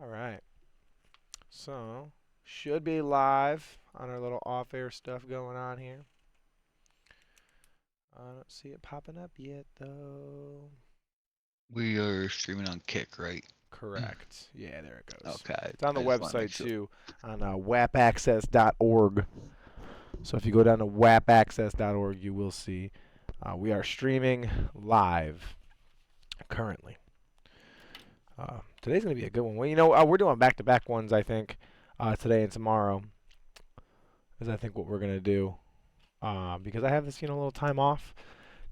All right. So, should be live on our little off-air stuff going on here. I don't see it popping up yet, though. We are streaming on Kick, right? Correct. Yeah, there it goes. Okay, It's on the I just want to make website sure. too, on wapaccess.org. So if you go down to wapaccess.org, you will see we are streaming live currently. Today's going to be a good one. Well, we're doing back-to-back ones, I think, today and tomorrow, is I think what we're going to do. Because I have this, little time off,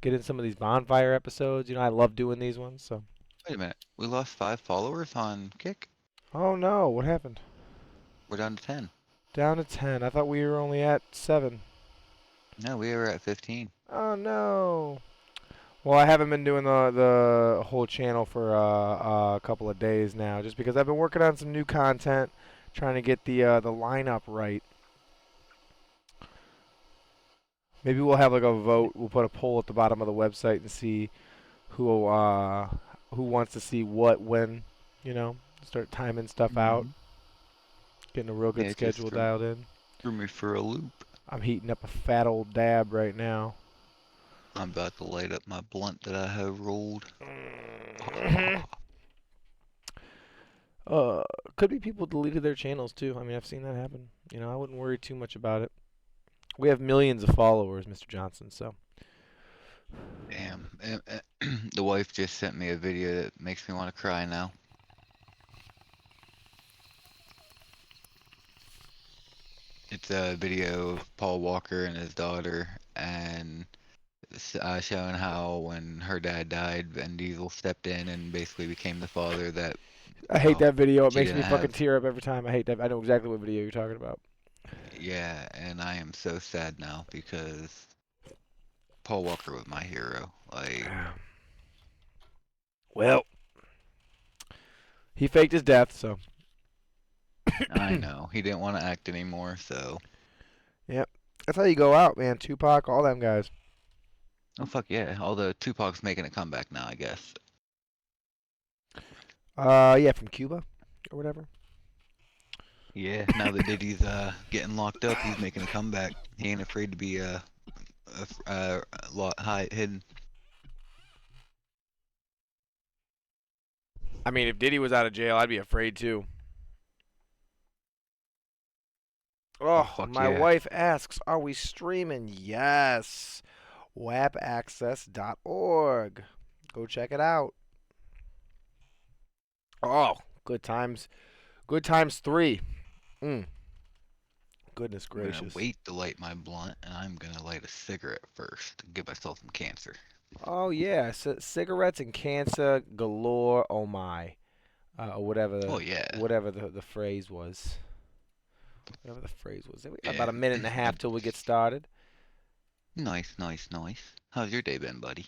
get in some of these bonfire episodes. I love doing these ones. So, Wait a minute, we lost 5 followers on Kick. oh no, what happened? We're down to 10. Down to 10. I thought we were only at 7. No, we were at 15. Oh no. Well, I haven't been doing the whole channel for a couple of days now, just because I've been working on some new content, trying to get the lineup right. Maybe we'll have like a vote. We'll put a poll at the bottom of the website and see who wants to see what when. Start timing stuff out, Hmm. getting a real Yeah, good it just schedule dialed in. threw me for a loop. I'm heating up a fat old dab right now. I'm about to light up my blunt that I have rolled. Mhm. Uh, could be people deleted their channels too. I mean, I've seen that happen. I wouldn't worry too much about it. We have millions of followers, Mr. Johnson. So, Damn. The wife just sent me a video that makes me want to cry now. It's a video of Paul Walker and his daughter, and showing how when her dad died, Vin Diesel stepped in and basically became the father that I hate that video. It she makes didn't me fucking have. tear up every time. I hate that. I know exactly what video you're talking about. Yeah, and I am so sad now because Paul Walker was my hero. Like, Well, he faked his death, so. I know he didn't want to act anymore, so Yep. That's how you go out, man. Tupac, all them guys. oh fuck yeah. Although Tupac's making a comeback now, I guess. Yeah, from Cuba or whatever. Yeah, now that Diddy's getting locked up, he's making a comeback. He ain't afraid to be a lot high hidden. I mean, if Diddy was out of jail, I'd be afraid too. Oh Oh, fuck my yeah. wife asks, are we streaming? Yes. wapaccess.org. Go check it out. Oh, good times. Good times 3. Mm, goodness I'm gonna gracious. wait to light my blunt, and I'm gonna light a cigarette first to give myself some cancer. Oh yeah, cigarettes and cancer galore. Oh my, or whatever Oh yeah, the phrase was. Whatever the phrase was. We got yeah. about a minute and a half till we get started. Nice, nice, nice. How's your day been, buddy?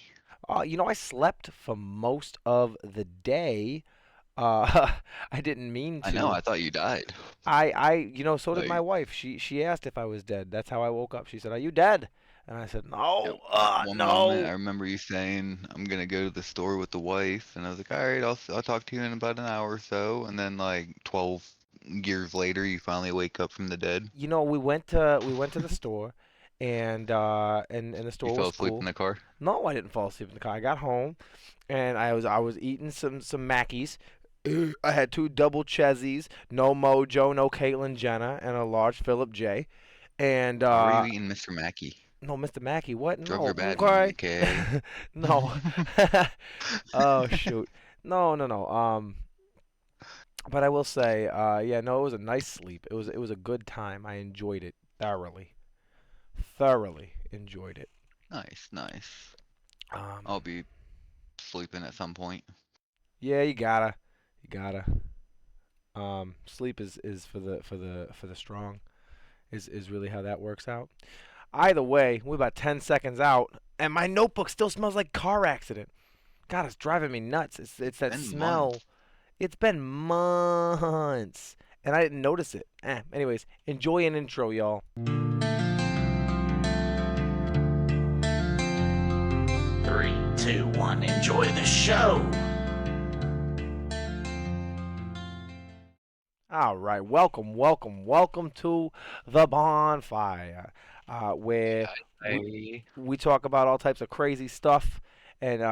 I slept for most of the day. I didn't mean I know. to. I thought you died. So did my Like, wife. She asked if I was dead. That's how I woke up. She said, "Are you dead?" And I said, at, "No, at one moment, I no." remember you saying, "I'm gonna go to the store with the wife," and I was like, "All right, I'll talk to you in about an hour or so." And then like 12 years later, you finally wake up from the dead. We went to the store, and the You store fell was asleep in cool. the car. No, I didn't fall asleep in the car. I got home, and I was eating some Mackies. I had 2 double chezzies, no Mojo, no Caitlyn Jenner, and a large Philip J. And Why were you eating Mr. Mackey? no, Mr. Mackey, what? Drugs are No, bad, okay. McKay. No. Oh shoot. No, no, no. But I will say, yeah, no, it was a nice sleep. It was a good time. I enjoyed it thoroughly. Thoroughly enjoyed it. Nice, nice. Um, I'll be sleeping at some point. yeah, you gotta. Sleep is for the strong. Is really how that works out. Either way, we're about 10 seconds out, and my notebook still smells like car accident. God, it's driving me nuts. It's that Been smell. months. It's been months, and I didn't notice it. Anyways, enjoy an intro, y'all. 3, 2, 1, enjoy the show. All right, welcome, welcome, welcome to the bonfire, where we I we talk about all types of crazy stuff and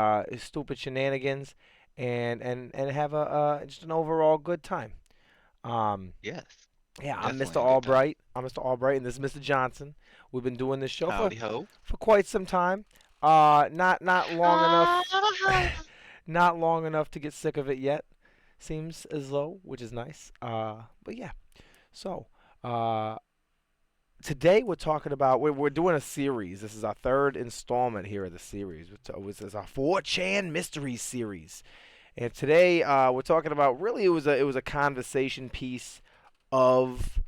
stupid shenanigans, and have a just an overall good time. Um, yes, yeah, I'm Mr. definitely a good time. Albright. I'm Mr. Albright, and this is Mr. Johnson. We've been doing this show Howdy ho. for quite some time. Not long enough, not long enough to get sick of it yet. Seems as though, which is nice. But yeah. So, uh, today we're talking about we're doing a series. This is our third installment here of the series. This is our 4chan Mysteries series, and today we're talking about really it was a conversation piece of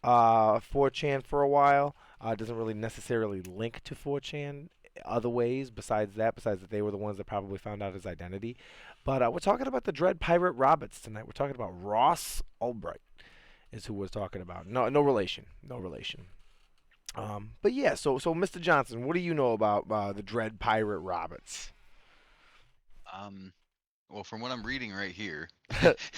4chan for a while. It doesn't really necessarily link to 4chan other ways besides that they were the ones that probably found out his identity. But we're talking about the Dread Pirate Roberts tonight. We're talking about Ross Ulbright is who we're talking about. No, no relation, no relation. But yeah, so Mr. Johnson, what do you know about the Dread Pirate Roberts? Um, well, from what I'm reading right here,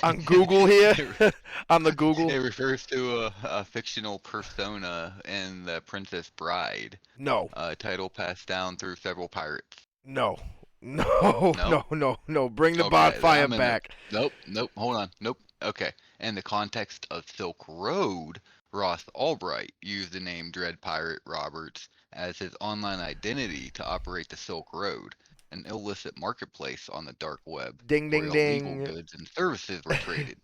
On Google here, it, on the Google. it refers to a fictional persona in The Princess Bride, No, title passed down through several pirates. no, no, No? no, no, no. Bring the Okay, then bonfire I'm in the. back. Nope, nope, hold on. Nope. Okay. In the context of Silk Road, Ross Albright used the name Dread Pirate Roberts as his online identity to operate the Silk Road, an illicit marketplace on the dark web Ding, where ding, illegal ding. goods and services were traded.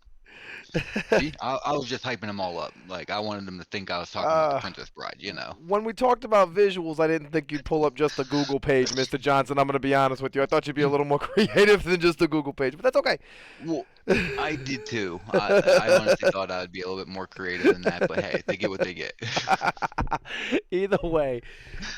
See, I was just hyping them all up. Like, I wanted them to think I was talking about the uh, Princess Bride, you know. when we talked about visuals, I didn't think you'd pull up just the Google page, Mr. Johnson. I'm going to be honest with you. I thought you'd be a little more creative than just the Google page, but that's okay. Well, I did too. I honestly thought I'd be a little bit more creative than that, but hey, they get what they get. Either way,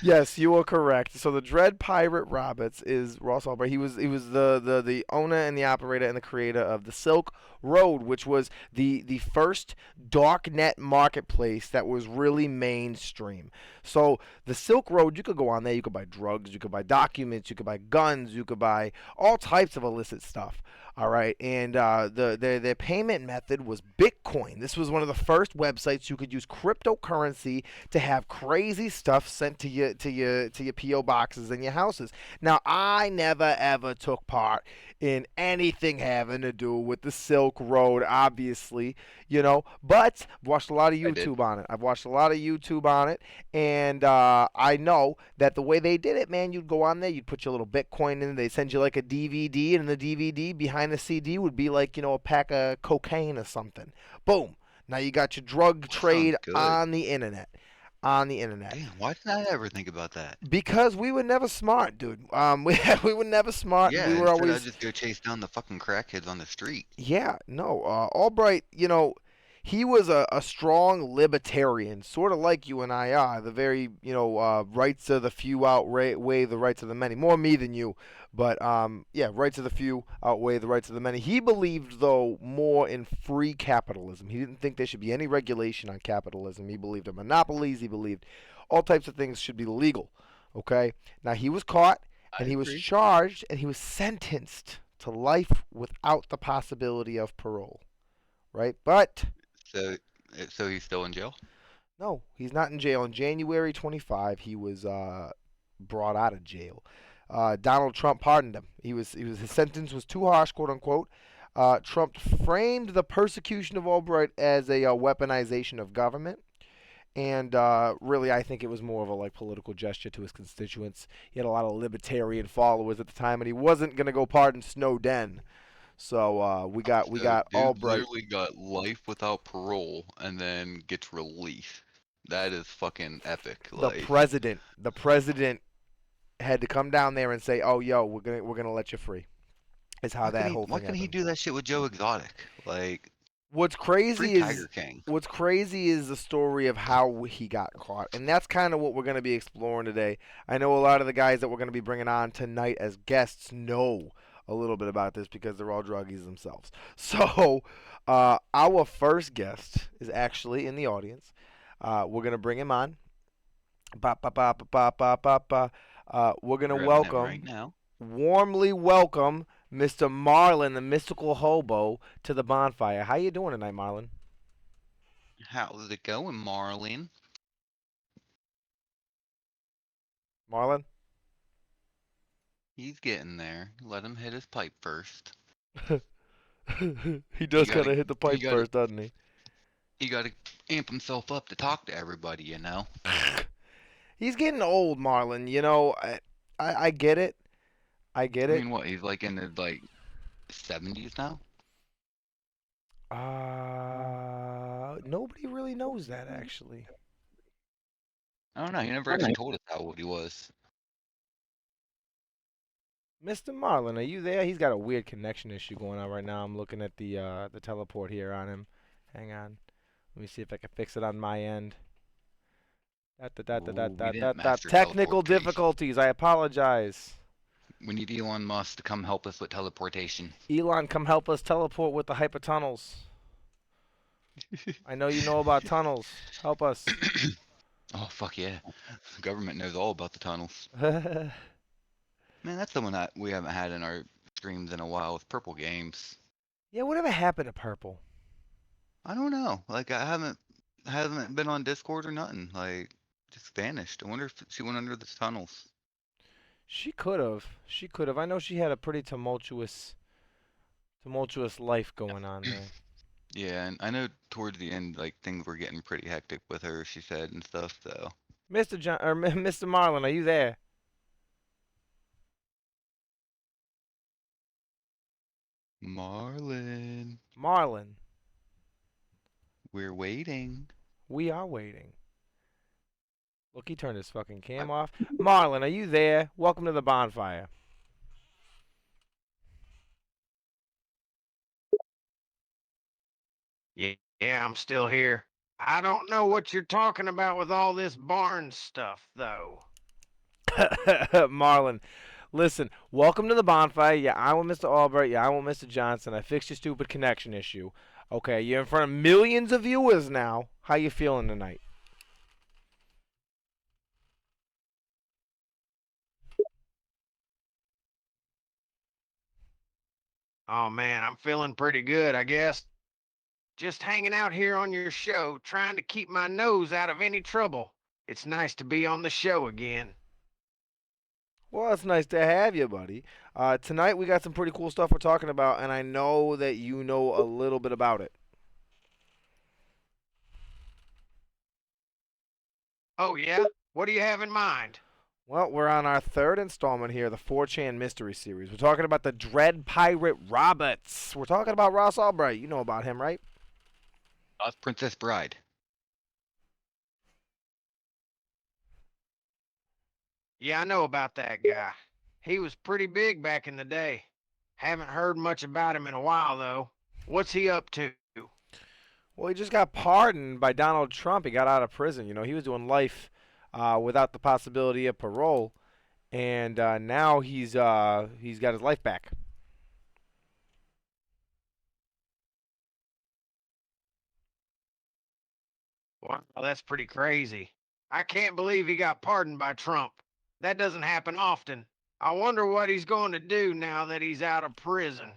yes, you are correct. So the Dread Pirate Roberts is Ross Ulbright. He was the owner and the operator and the creator of the Silk Road, which was the first darknet marketplace that was really mainstream. So the Silk Road, you could go on there, you could buy drugs, you could buy documents, you could buy guns, you could buy all types of illicit stuff. All right, and their payment method was Bitcoin. This was one of the first websites you could use cryptocurrency to have crazy stuff sent to your PO boxes and your houses. Now, I never ever took part in anything having to do with the Silk Road, obviously, but I've watched a lot of I did. YouTube on it. I've watched a lot of YouTube on it, and I know that the way they did it, man, you'd go on there, you'd put your little Bitcoin in, they send you like a DVD, and the DVD behind the CD would be like, a pack of cocaine or something. Boom. Now you got your drug Well, sounds trade good. on the internet. On the internet. Damn, why didn't I ever think about that? Because we were never smart, dude. We were never smart, and Yeah, we were instead I'd always just go chase down the fucking crackheads on the street. yeah, no. Albright, he was a strong libertarian, sort of like you and I are. The very, rights of the few outweigh the rights of the many. More me than you, but yeah, rights of the few outweigh the rights of the many. He believed, though, more in free capitalism. He didn't think there should be any regulation on capitalism. He believed in monopolies. He believed all types of things should be legal. Okay. Now he was caught, I and he was agree. charged, and he was sentenced to life without the possibility of parole, right? But So, so he's still in jail? no, he's not in jail. In January 25, he was brought out of jail. Donald Trump pardoned him. His sentence was too harsh, quote unquote. Trump framed the persecution of Albright as a weaponization of government. And really, I think it was more of a like political gesture to his constituents. He had a lot of libertarian followers at the time, and he wasn't gonna go pardon Snowden. So we So, got dude Albright. literally got life without parole and then gets released. That is fucking epic. The Like, president had to come down there and say, "Oh, yo, we're gonna let you free." Is how that whole why thing couldn't he happened. do that shit with Joe Exotic? Like, What's free crazy is Tiger King. what's crazy is the story of how he got caught, and that's kind of what we're gonna be exploring today. I know a lot of the guys that we're gonna be bringing on tonight as guests know a little bit about this because they're all druggies themselves. So, our first guest is actually in the audience. We're gonna bring him on. Ba ba ba ba ba ba ba ba. We're gonna Grabbing him right welcome, now. warmly welcome, Mr. Marlin, the mystical hobo, to the bonfire. How you doing tonight, Marlin? How's it going, Marlin? Marlon? He's getting there. Let him hit his pipe first. He He does kind gotta, of hit the he pipe gotta, first, doesn't he? he gotta amp himself up to talk to everybody, you know? He's getting old, Marlon. You know, I get it. I get I it. mean, what, he's like in the, 70s now? Nobody really knows that actually. I don't know, he never actually told us how old he was. Mr. Marlin, are you there? He's got a weird connection issue going on right now. I'm looking at the teleport here on him. Hang on. Let me see if I can fix it on my end. Ooh, we didn't master Technical teleportation. difficulties. I apologize. We need Elon Musk to come help us with teleportation. Elon, come help us teleport with the hypertunnels. I know you know about tunnels. Help us. Oh, fuck yeah. The government knows all about the tunnels. Yeah, Man, that's someone that we haven't had in our streams in a while with Purple Games. whatever happened to Purple? I don't know. Like I haven't been on Discord or nothing. Like just vanished. I wonder if she went under the tunnels. She could have. She could have. I know she had a pretty tumultuous life going on there. Yeah, and I know towards the end, like things were getting pretty hectic with her. She said and stuff. So Mr. John or Mr. Marlin, are you there? Marlin, Marlin, we're waiting. we are waiting. Look, he turned his fucking I, cam off. Marlin, are you there? Welcome to the bonfire. Yeah, I'm still here. I don't know what you're talking about with all this Barnes stuff, though. Marlin, listen, welcome to the bonfire. Yeah, I'm with Mr. Albright. Yeah, I'm with Mr. Johnson. I fixed your stupid connection issue. Okay, you're in front of millions of viewers now. How you feeling tonight? Oh man, I'm feeling pretty good, I guess. Just hanging out here on your show, trying to keep my nose out of any trouble. It's nice to be on the show again. Well, it's nice to have you, buddy. Tonight we got some pretty cool stuff we're talking about, and I know that you know a little bit about it. Oh yeah? What do you have in mind? Well, we're on our third installment here, the 4chan Mystery Series. We're talking about the Dread Pirate Roberts. We're talking about Ross Albright. You know about him, right? us Princess Bride. Yeah, I know about that guy. He was pretty big back in the day. Haven't heard much about him in a while, though. What's he up to? Well, he just got pardoned by Donald Trump. He got out of prison. You know, he was doing life without the possibility of parole, and now he's got his life back. Wow, that's pretty crazy. I can't believe he got pardoned by Trump. That doesn't happen often. I wonder what he's going to do now that he's out of prison.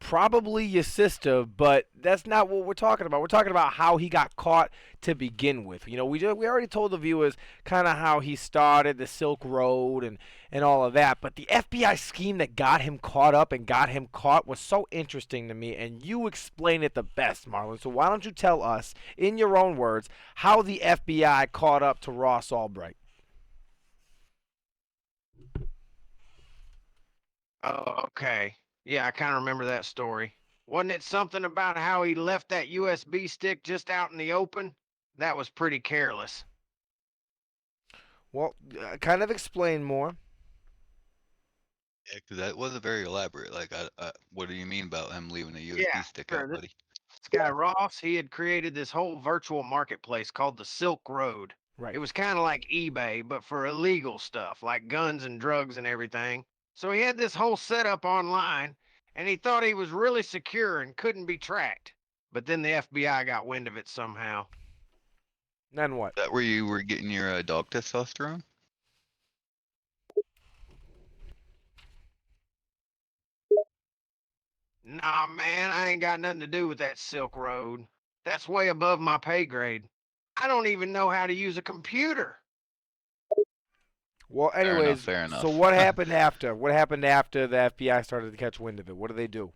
Probably your sister, but that's not what we're talking about. We're talking about how he got caught to begin with. You know, we already told the viewers kind of how he started the Silk Road and all of that, but the FBI scheme that got him caught up and got him caught was so interesting to me, and you explain it the best, Marlon. So why don't you tell us, in your own words, how the FBI caught up to Ross Albright? Oh, okay. Yeah, I kind of remember that story. Wasn't it something about how he left that USB stick just out in the open? That was pretty careless. Well, kind of explain more. Yeah, 'cause that wasn't very elaborate. Like, what do you mean about him leaving a USB Yeah, stick sure. out, This buddy? guy Ross, he had created this whole virtual marketplace called the Silk Road. Right. It was kind of like eBay, but for illegal stuff like guns and drugs and everything. So he had this whole setup online, and he thought he was really secure and couldn't be tracked. But then the FBI got wind of it somehow. Then what? That where you were getting your dog testosterone? Nah, man, I ain't got nothing to do with that Silk Road. That's way above my pay grade. I don't even know how to use a computer. Well, Fair enough. anyways, Fair so enough. what happened after? What happened after the FBI started to catch wind of it? What did they do?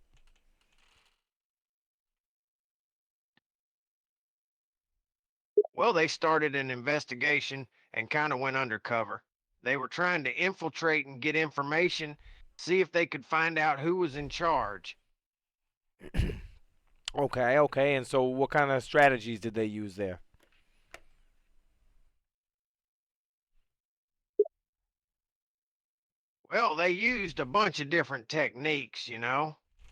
Well, they started an investigation and kind of went undercover. They were trying to infiltrate and get information, see if they could find out who was in charge. Okay, okay. And so what kind of strategies did they use there? Well, they used a bunch of different techniques.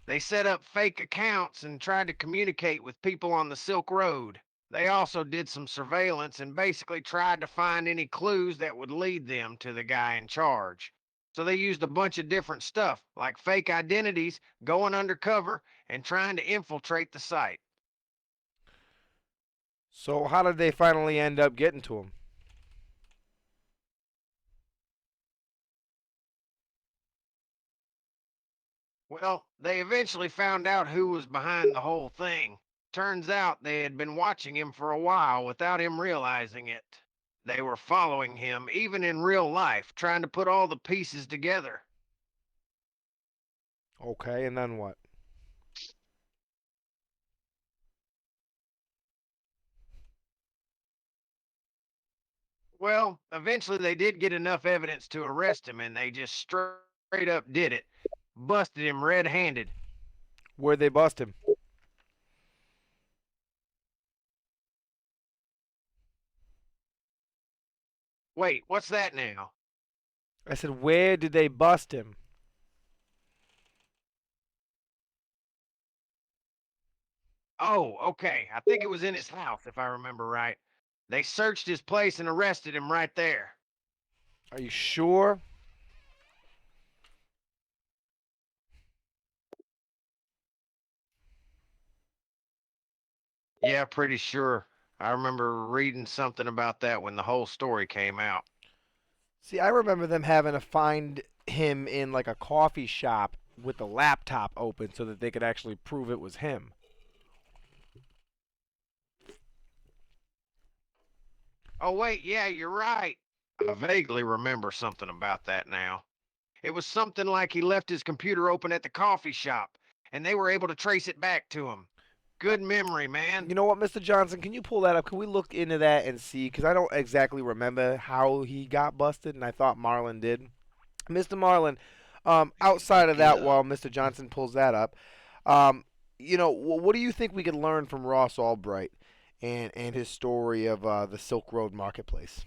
They set up fake accounts and tried to communicate with people on the Silk Road. They also did some surveillance and basically tried to find any clues that would lead them to the guy in charge. So they used a bunch of different stuff, like fake identities, going undercover, and trying to infiltrate the site. So how did they finally end up getting to him? Well, they eventually found out who was behind the whole thing. Turns out they had been watching him for a while without him realizing it. They were following him, even in real life, trying to put all the pieces together. Okay, and then what? Well, eventually they did get enough evidence to arrest him, and they just straight up did it. Busted him red handed. Where'd they bust him? Wait, what's that now? I said, where did they bust him? Oh, okay. I think it was in his house, if I remember right. They searched his place and arrested him right there. Are you sure? Yeah, pretty sure. I remember reading something about that when the whole story came out. See, I remember them having to find him in like a coffee shop with the laptop open so that they could actually prove it was him. Oh, wait, yeah, you're right. I vaguely remember something about that now. It was something like he left his computer open at the coffee shop, and they were able to trace it back to him. Good memory, man. You know what, Mr. Johnson? Can you pull that up? Can we look into that and see? Because I don't exactly remember how he got busted, and I thought Marlon did. Mr. Marlon, outside of Look it that, while up. Mr. Johnson pulls that up, um, what do you think we could learn from Ross Albright and his story of the Silk Road Marketplace?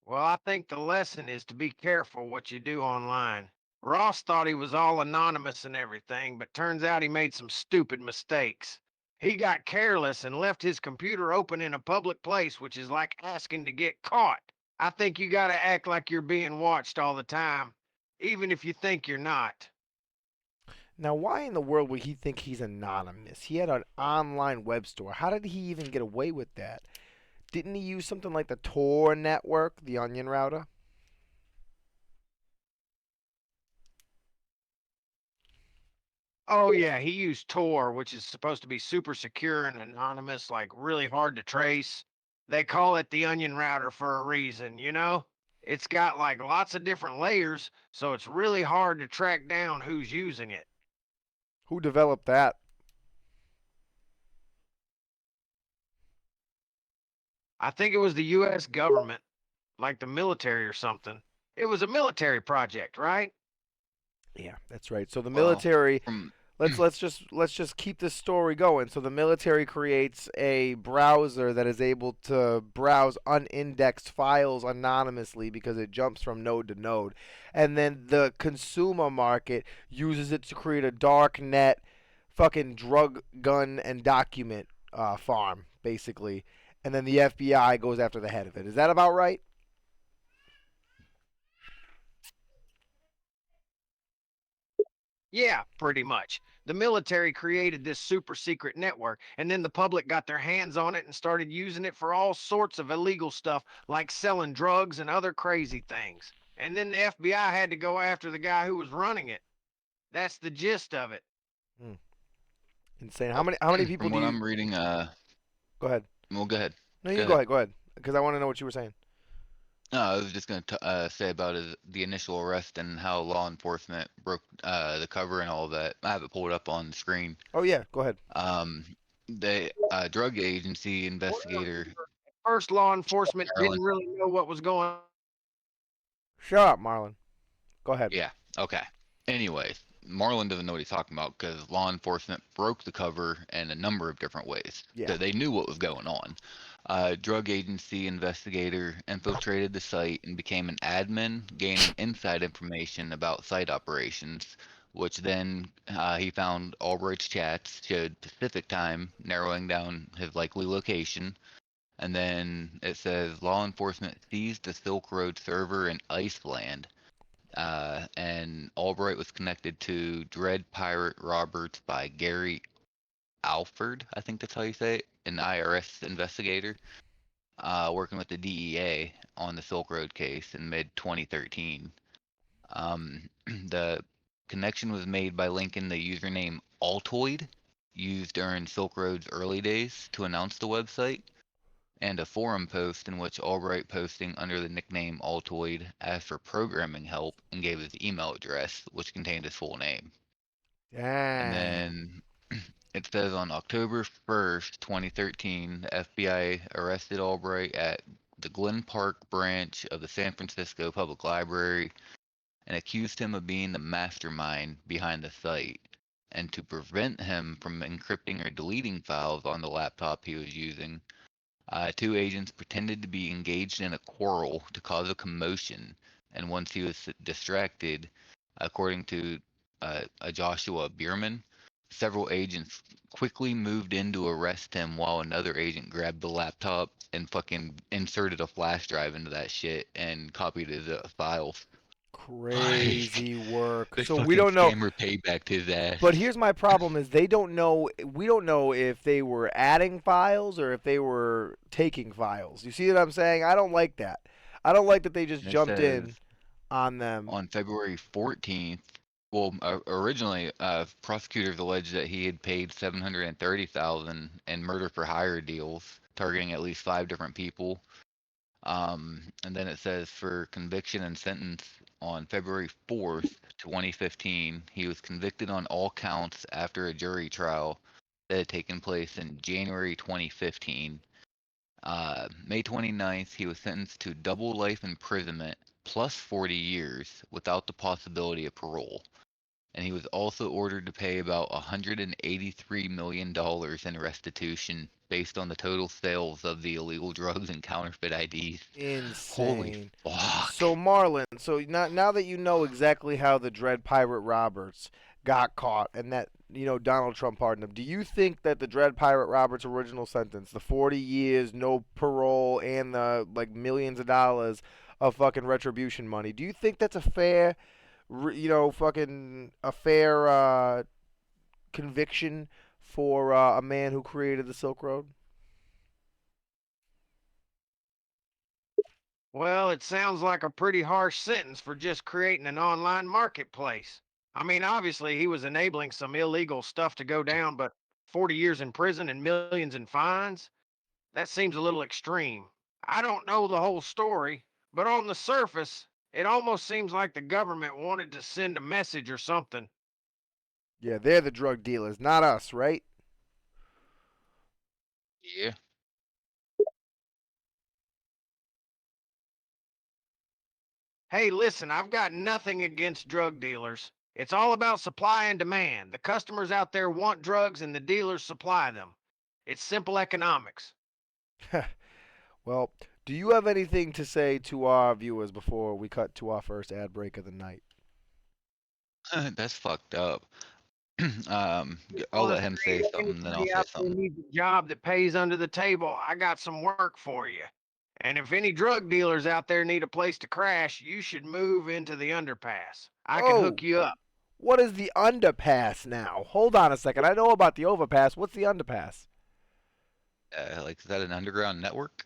Well, I think the lesson is to be careful what you do online. Ross thought he was all anonymous and everything, but turns out he made some stupid mistakes. He got careless and left his computer open in a public place, which is like asking to get caught. I think you gotta act like you're being watched all the time, even if you think you're not. Now, why in the world would he think he's anonymous? He had an online web store. How did he even get away with that? Didn't he use something like the Tor network, the Onion router? Oh, yeah, he used Tor, which is supposed to be super secure and anonymous, like really hard to trace. They call it the onion router for a reason? It's got like lots of different layers, so it's really hard to track down who's using it. Who developed that? I think it was the US government, like the military or something. It was a military project, right? Yeah, that's right. So the Well, military, from let's just keep this story going. So the military creates a browser that is able to browse unindexed files anonymously because it jumps from node to node, and then the consumer market uses it to create a dark net, fucking drug, gun, and document farm basically, and then the FBI goes after the head of it. Is that about right? Yeah, pretty much. The military created this super secret network, and then the public got their hands on it and started using it for all sorts of illegal stuff, like selling drugs and other crazy things. and then the FBI had to go after the guy who was running it. That's the gist of it. Insane. How many people From do what you? I'm reading, Go ahead. well, go ahead. No, Go you go ahead. ahead. Go ahead. Because I want to know what you were saying. No, I was just going to say about the initial arrest and how law enforcement broke the cover and all that. I have it pulled up on the screen. Oh yeah, go ahead. The drug agency investigator, First, law enforcement Maryland. didn't really know what was going. Shut up, Marlon. Go ahead. Yeah, okay. Anyways, Marlon doesn't know what he's talking about because law enforcement broke the cover in a number of different ways. Yeah. They knew what was going on. Drug agency investigator infiltrated the site and became an admin, gaining inside information about site operations, which then he found Albright's chats showed Pacific time, narrowing down his likely location. And then it says law enforcement seized the Silk Road server in Iceland. And Albright was connected to Dread Pirate Roberts by Gary Alford, I think that's how you say it, an IRS investigator, working with the DEA on the Silk Road case in mid 2013. The connection was made by linking the username Altoid, used during Silk Road's early days to announce the website, and a forum post in which Albright, posting under the nickname Altoid, asked for programming help and gave his email address, which contained his full name. And Dang. then it says on October 1st, 2013, the FBI arrested Albright at the Glen Park branch of the San Francisco Public Library and accused him of being the mastermind behind the site. And to prevent him from encrypting or deleting files on the laptop he was using, two agents pretended to be engaged in a quarrel to cause a commotion, and once he was distracted, according to a Joshua Bierman, several agents quickly moved in to arrest him while another agent grabbed the laptop and fucking inserted a flash drive into that shit and copied his files. Like, Crazy work. they So we fucking don't know. scammer payback to his But ass. here's my problem: is they don't know. We don't know if they were adding files or if they were taking files. You see what I'm saying? I don't like that. I don't like that they just And it jumped says in on them. on February 14th, well, originally, prosecutors alleged that he had paid 730,000 in murder for hire deals, targeting at least 5 different people. And then it says for conviction and sentence on February 4th, 2015, he was convicted on all counts after a jury trial that had taken place in January 2015. May 29th, he was sentenced to double life imprisonment plus 40 years without the possibility of parole. And he was also ordered to pay about $183 million in restitution based on the total sales of the illegal drugs and counterfeit IDs. Holy Insane. fuck. So Marlon, so now that you know exactly how the Dread Pirate Roberts got caught and that Donald Trump pardoned him, do you think that the Dread Pirate Roberts original sentence, the 40 years, no parole, and the like millions of dollars of fucking retribution money, do you think that's a fair, fucking a fair conviction for a man who created the Silk Road? Well, it sounds like a pretty harsh sentence for just creating an online marketplace. I mean, obviously, he was enabling some illegal stuff to go down, but 40 years in prison and millions in fines? That seems a little extreme. I don't know the whole story, but on the surface, it almost seems like the government wanted to send a message or something. Yeah, they're the drug dealers, not us, right? Yeah. Hey, listen, I've got nothing against drug dealers. It's all about supply and demand. The customers out there want drugs and the dealers supply them. It's simple economics. Well, do you have anything to say to our viewers before we cut to our first ad break of the night? That's fucked up. I'll Well, let if him say something, then I'll anybody say out there something. needs a job that pays under the table, I got some work for you. And if any drug dealers out there need a place to crash, you should move into the underpass. I can Oh, hook you up. what is the underpass now? Hold on a second. I know about the overpass. What's the underpass? Like, is that an underground network?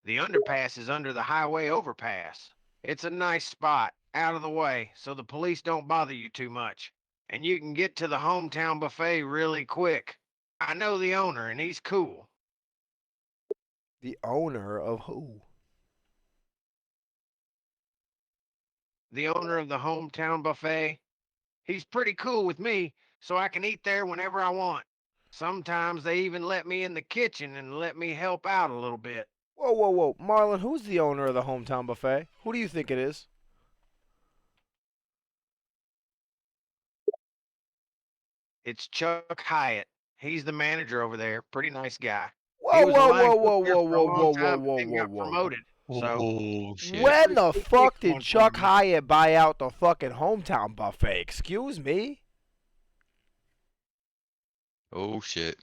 The underpass is under the highway overpass. It's a nice spot, out of the way, so the police don't bother you too much. And you can get to the hometown buffet really quick. I know the owner, and he's cool. The owner of who? The owner of the hometown buffet, he's pretty cool with me, so I can eat there whenever I want. Sometimes they even let me in the kitchen and let me help out a little bit. Whoa, whoa, whoa. Marlon, who's the owner of the hometown buffet? Who do you think it is? It's Chuck Hyatt. He's the manager over there. Pretty nice guy. He Whoa, was a whoa, line whoa, cook whoa, there whoa, for a whoa, long whoa, whoa, time, whoa, then whoa, got whoa. promoted. So Oh shit. When the pretty fuck thick did one for Chuck me. Hyatt buy out the fucking hometown buffet? Excuse me? Oh shit.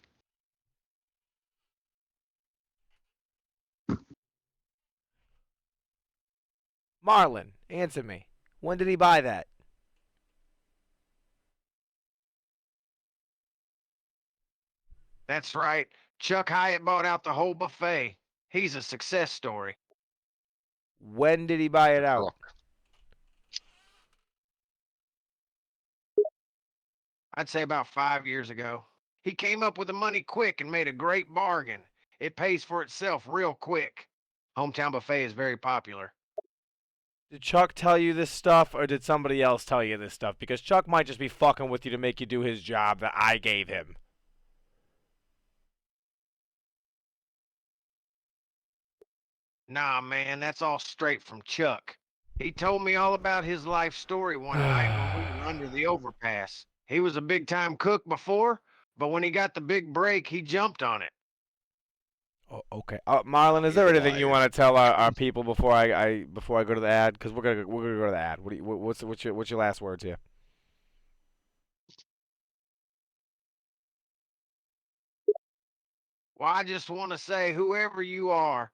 Marlon, answer me. When did he buy that? That's right. Chuck Hyatt bought out the whole buffet. He's a success story. When did he buy it out? Truck. I'd say about 5 years ago. He came up with the money quick and made a great bargain. It pays for itself real quick. Hometown buffet is very popular. Did Chuck tell you this stuff, or did somebody else tell you this stuff? Because Chuck might just be fucking with you to make you do his job that I gave him. Nah, man, that's all straight from Chuck. He told me all about his life story one night when we were under the overpass. He was a big time cook before, but when he got the big break, he jumped on it. Oh, okay. Marlon, is He's there a anything you liar. want to tell our people before I go to the ad? Because we're gonna go to the ad. What's your last words here? Well, I just want to say, whoever you are,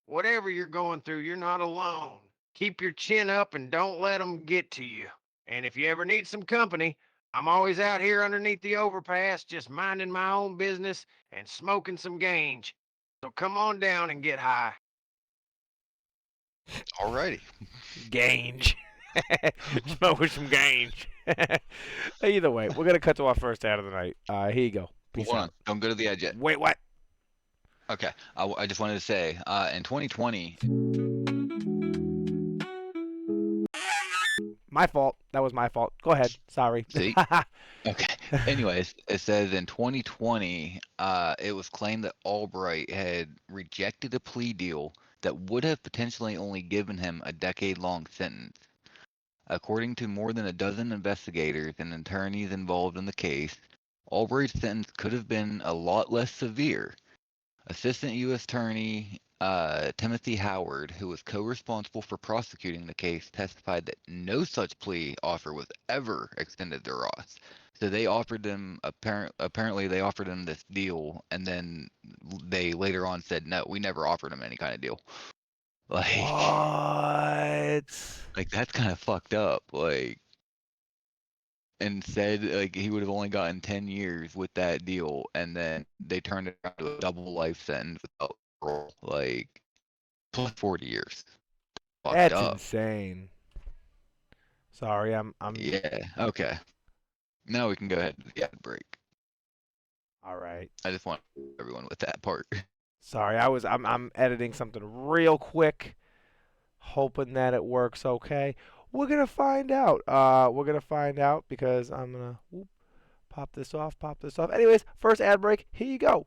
whatever you're going through, you're not alone. Keep your chin up and don't let them get to you. And if you ever need some company, I'm always out here underneath the overpass, just minding my own business and smoking some gange. So come on down and get high. Alrighty. Gange. Smoking some gange. Either way, we're gonna cut to our first ad of the night. Here you go. Peace Hold on. out. Don't go to the edge yet. Wait, what? Okay. I just wanted to say, in 2020, My fault. That was my fault. Go ahead. Sorry. see? Okay. Anyways, it says in 2020, it was claimed that Albright had rejected a plea deal that would have potentially only given him a decade-long sentence. According to more than a dozen investigators and attorneys involved in the case, Albright's sentence could have been a lot less severe. Assistant U.S. Attorney Timothy Howard, who was co-responsible for prosecuting the case, testified that no such plea offer was ever extended to Ross. So they offered him apparently they offered him this deal, and then they later on said no, we never offered him any kind of deal. Like, What? like that's kind of fucked up. Like, and said like he would have only gotten 10 years with that deal, and then they turned it around to a double life sentence without parole, like plus 40 years. Fucked That's up. insane. Sorry, I'm. Yeah. Okay. Now we can go ahead to the ad break. All right. I just want everyone with that part. Sorry, I'm editing something real quick, hoping that it works okay. We're gonna find out. We're gonna find out because I'm gonna pop this off, pop this off. Anyways, first ad break. Here you go.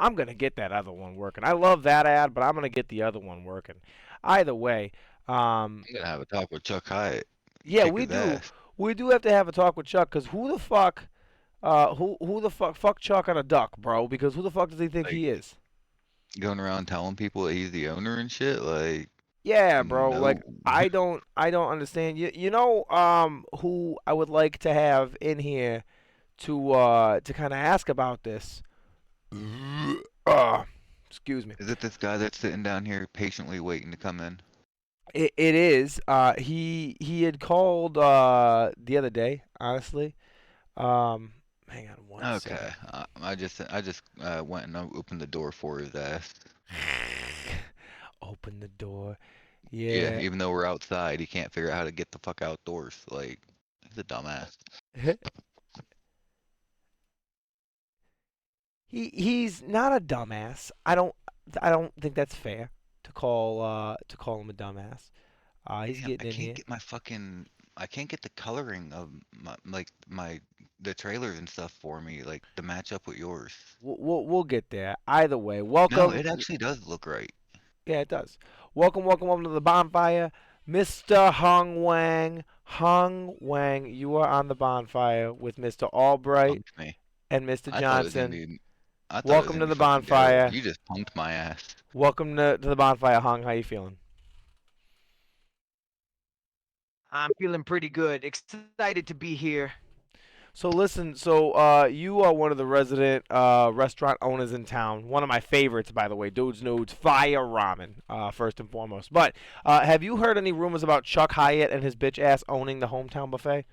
I'm gonna get that other one working. I love that ad, but I'm gonna get the other one working. Either way, I'm gonna have a talk with Chuck Hyatt. Yeah, kick we his do. ass. We do have to have a talk with Chuck, cause who the fuck, who the fuck Chuck on a duck, bro? Because who the fuck does he think Like he is? going around telling people that he's the owner and shit. Like Yeah, bro. no. Like I don't understand. You know who I would like to have in here to kind of ask about this. Uh, excuse me. Is it this guy that's sitting down here patiently waiting to come in? It is. He had called the other day. Honestly. Hang on one Okay. second. I just went and opened the door for his ass. Open the door. Yeah, Yeah. even though we're outside, he can't figure out how to get the fuck outdoors. Like he's a dumbass. He's not a dumbass. I don't think that's fair to call him a dumbass. He's Damn, getting in here. I can't get the coloring of my the trailers and stuff for me like to match up with yours. We'll get there. Either way, No, welcome. it actually does look right. Yeah, it does. Welcome to the bonfire, Mr. Hung Wang. Hung Wang, you are on the bonfire with Mr. Albright Punked me. and Mr. I thought it was gonna Johnson. be I thought it was Welcome gonna to be the fucking Daryl. bonfire. You just punked my ass. Welcome to the bonfire, Hung. How you feeling? I'm feeling pretty good. Excited to be here. So listen, you are one of the resident restaurant owners in town. One of my favorites, by the way, Dudes Nudes Fire Ramen, first and foremost. But have you heard any rumors about Chuck Hyatt and his bitch ass owning the hometown buffet?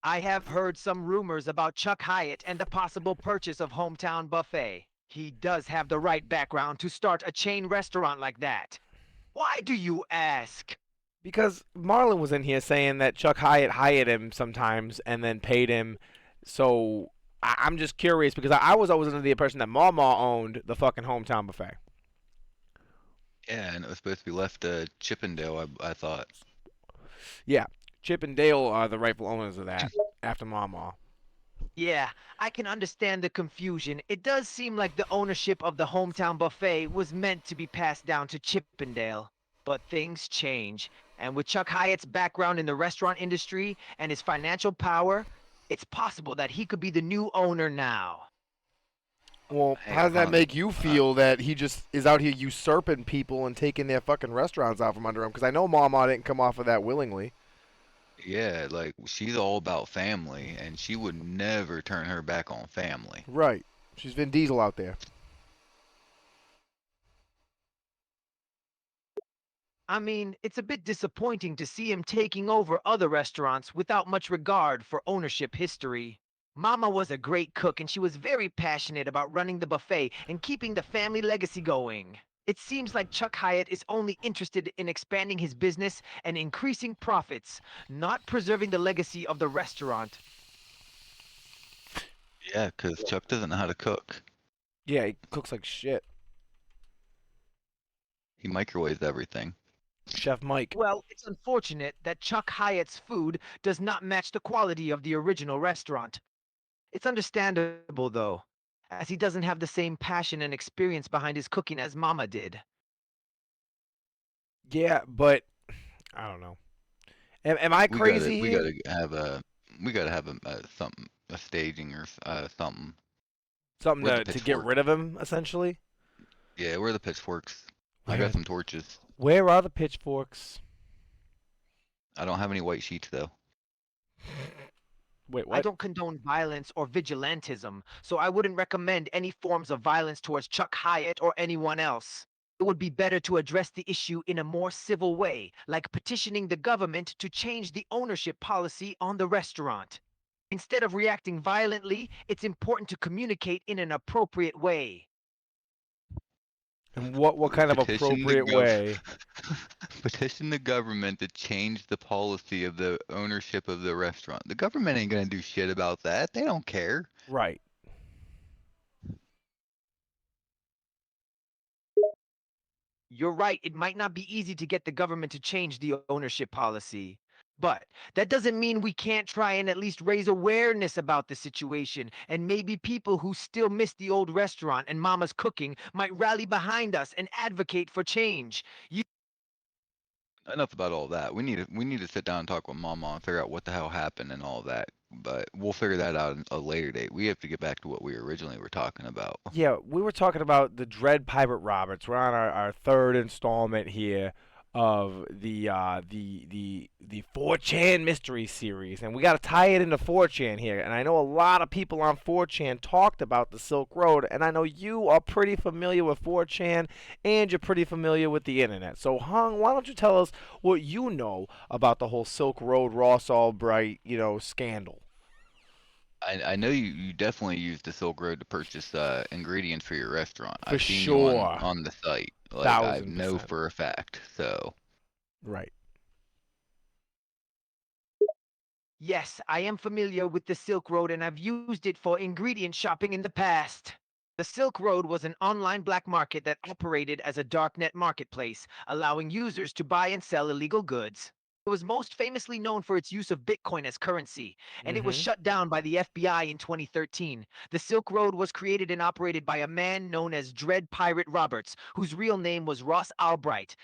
I have heard some rumors about Chuck Hyatt and the possible purchase of Hometown Buffet. He does have the right background to start a chain restaurant like that. Why do you ask? Because Marlon was in here saying that Chuck Hyatt hired him sometimes and then paid him. So I'm just curious because I was always under the impression that Mama owned the fucking hometown buffet. Yeah, and it was supposed to be left to Chippendale, I thought. Yeah, Chip and Dale are the rightful owners of that after Mama. Yeah, I can understand the confusion. It does seem like the ownership of the Hometown Buffet was meant to be passed down to Chippendale. But things change, and with Chuck Hyatt's background in the restaurant industry and his financial power, it's possible that he could be the new owner now. Well, Hey, how does that Hung. make you feel that he just is out here usurping people and taking their fucking restaurants out from under him? Because I know Mama didn't come off of that willingly. Yeah, like she's all about family, and she would never turn her back on family. Right. She's Vin Diesel out there. I mean, it's a bit disappointing to see him taking over other restaurants without much regard for ownership history. Mama was a great cook and she was very passionate about running the buffet and keeping the family legacy going. It seems like Chuck Hyatt is only interested in expanding his business and increasing profits, not preserving the legacy of the restaurant. Yeah, 'cause Chuck doesn't know how to cook. Yeah, he cooks like shit. He microwaves everything. Chef Mike. Well, it's unfortunate that Chuck Hyatt's food does not match the quality of the original restaurant. It's understandable, though, as he doesn't have the same passion and experience behind his cooking as Mama did. Yeah, but I don't know. Am I We gotta crazy we here? gotta have a we gotta have something a staging or something. Something Where's the to get pitchfork? rid of him, essentially? Yeah, where are the pitchforks? I Where, got some torches. where are the pitchforks? I don't have any white sheets though. Wait, I what? don't condone violence or vigilantism, so I wouldn't recommend any forms of violence towards Chuck Hyatt or anyone else. It would be better to address the issue in a more civil way, like petitioning the government to change the ownership policy on the restaurant. Instead of reacting violently, it's important to communicate in an appropriate way. And what kind of Petition the appropriate gov way? petition the government to change the policy of the ownership of the restaurant. The government ain't gonna do shit about that. They don't care. Right. You're right, it might not be easy to get the government to change the ownership policy. But that doesn't mean we can't try and at least raise awareness about the situation. And maybe people who still miss the old restaurant and Mama's cooking might rally behind us and advocate for change. Enough about all that. We need to sit down and talk with Mama and figure out what the hell happened and all that. But we'll figure that out in a later date. We have to get back to what we originally were talking about. Yeah, we were talking about the Dread Pirate Roberts. We're on our third installment here of the 4chan mystery series, and we got to tie it into 4chan here. And I know a lot of people on 4chan talked about the Silk Road, and I know you are pretty familiar with 4chan, and you're pretty familiar with the internet. So, Hung, why don't you tell us what you know about the whole Silk Road Ross Albright, scandal? I know you definitely used the Silk Road to purchase ingredients for your restaurant. For I've seen you sure. on the site. Like I 1000%. know for a fact. So Right. Yes, I am familiar with the Silk Road and I've used it for ingredient shopping in the past. The Silk Road was an online black market that operated as a darknet marketplace, allowing users to buy and sell illegal goods. It was most famously known for its use of Bitcoin as currency, and it was Mm-hmm. shut down by the FBI in 2013. The Silk Road was created and operated by a man known as Dread Pirate Roberts, whose real name was Ross Albright.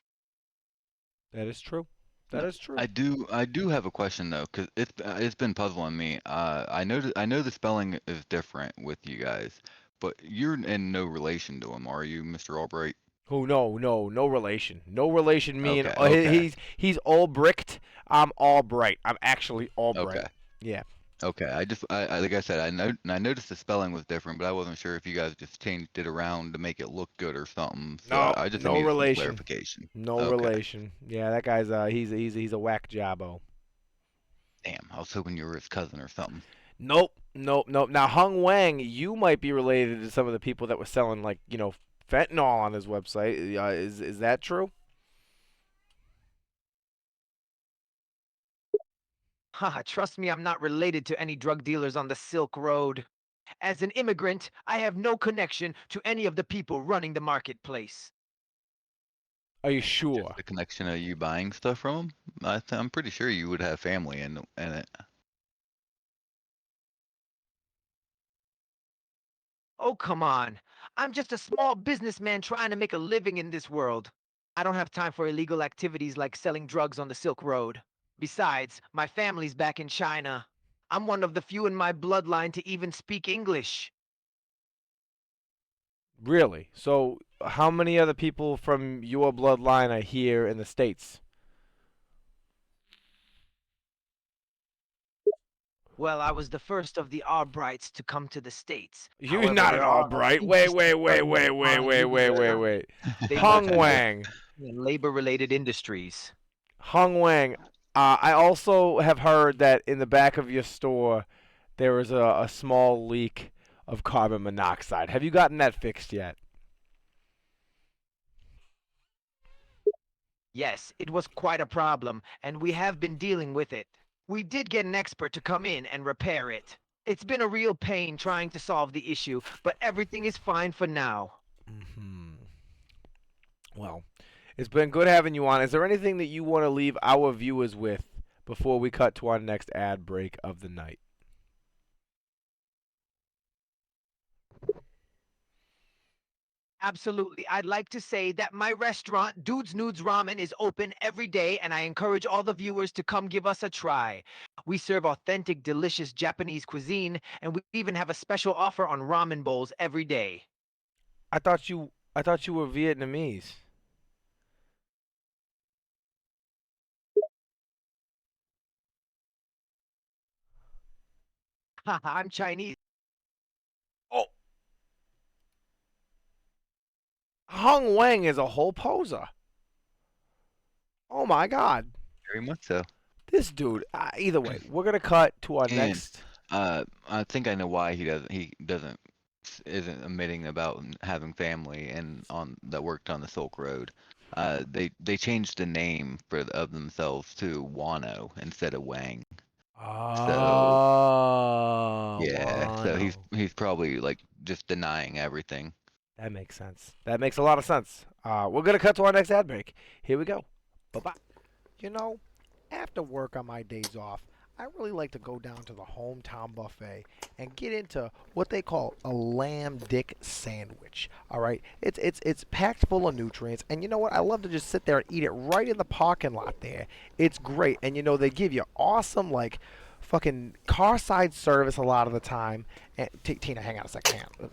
That is true. That no, is true. I do have a question though, because it's been puzzling me. I know the spelling is different with you guys, but you're in no relation to him, are you, Mr. Albright? Who? No, no, no relation. No relation. Me and Okay, okay, he's Albright. I'm Albright. I'm actually okay. Albright. Yeah. Okay, I like I said, I noticed the spelling was different, but I wasn't sure if you guys just changed it around to make it look good or something. So No, I just no needed some relation. clarification. No Okay, relation. Yeah, that guy's he's a whack jobbo. damn, I was hoping you were his cousin or something. Nope, nope, nope. Now Hung Wang, you might be related to some of the people that were selling like fentanyl on his website. Is that true? Haha, trust me, I'm not related to any drug dealers on the Silk Road. As an immigrant, I have no connection to any of the people running the marketplace. Are you Just sure? the connection of you buying stuff from him. I'm pretty sure you would have family in it. Oh, come on. I'm just a small businessman trying to make a living in this world. I don't have time for illegal activities like selling drugs on the Silk Road. Besides, my family's back in China. I'm one of the few in my bloodline to even speak English. Really? So how many other people from your bloodline are here in the States? Well, I was the first of the Albrights to come to the States. You're However, not an there are Albright. Wait, interesting wait, wait, studies wait, of wait, foreign wait, wait, wait, users. wait. They Hung mostly work Wang. in labor-related industries. Hung Wang. I also have heard that in the back of your store there was a small leak of carbon monoxide. Have you gotten that fixed yet? Yes, it was quite a problem, and we have been dealing with it. We did get an expert to come in and repair it. It's been a real pain trying to solve the issue, but everything is fine for now. Hmm. Well, it's been good having you on. Is there anything that you want to leave our viewers with before we cut to our next ad break of the night? Absolutely. I'd like to say that my restaurant, Dudes Nudes Ramen, is open every day, and I encourage all the viewers to come give us a try. We serve authentic, delicious Japanese cuisine, and we even have a special offer on ramen bowls every day. I thought you were Vietnamese. Haha, I'm Chinese. Oh, Hung Wang is a whole poser. Oh my God. Very much so. This dude. Either way, we're gonna cut to our And next. I think I know why he doesn't isn't admitting about having family and on that worked on the Silk Road. They changed the name of themselves to Wano instead of Wang. So Oh, yeah, so he's Wano. he's probably like just denying everything. That makes sense. That makes a lot of sense. We're gonna cut to our next ad break. Here we go. Bye bye. You know, After work on my days off, I really like to go down to the hometown buffet and get into what they call a lamb dick sandwich. All right, it's packed full of nutrients, and you know what? I love to just sit there and eat it right in the parking lot there. It's great, and you know they give you awesome like fucking car side service a lot of the time. And Tina, hang on a second. Hang on.